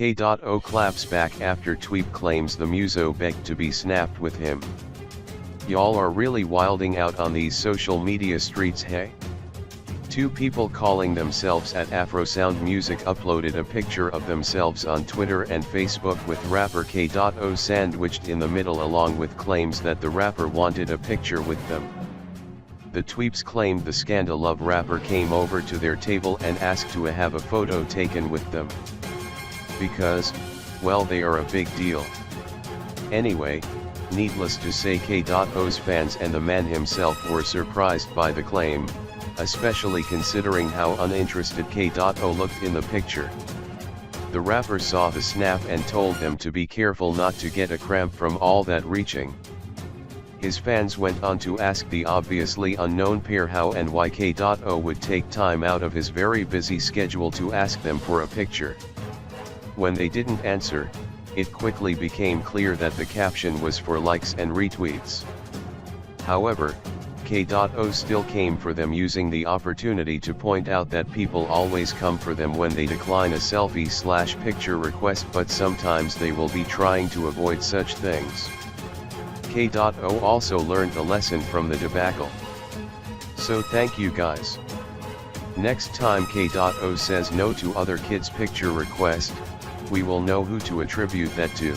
K.O claps back after tweep claims the muso begged to be snapped with him. Y'all are really wilding out on these social media streets, hey? Two people calling themselves at Afrosound Music uploaded a picture of themselves on Twitter and Facebook with rapper K.O sandwiched in the middle along with claims that the rapper wanted a picture with them. The tweeps claimed the scandal of rapper came over to their table and asked to have a photo taken with them. Because, well, they are a big deal. Anyway, needless to say K.O's fans and the man himself were surprised by the claim, especially considering how uninterested K.O looked in the picture. The rapper saw the snap and told them to be careful not to get a cramp from all that reaching. His fans went on to ask the obviously unknown pair how and why K.O would take time out of his very busy schedule to ask them for a picture. When they didn't answer, it quickly became clear that the caption was for likes and retweets. However, K.O still came for them, using the opportunity to point out that people always come for them when they decline a selfie/picture request, but sometimes they will be trying to avoid such things. K.O also learned a lesson from the debacle. So thank you guys. Next time K.O says no to other kids' picture request, we will know who to attribute that to.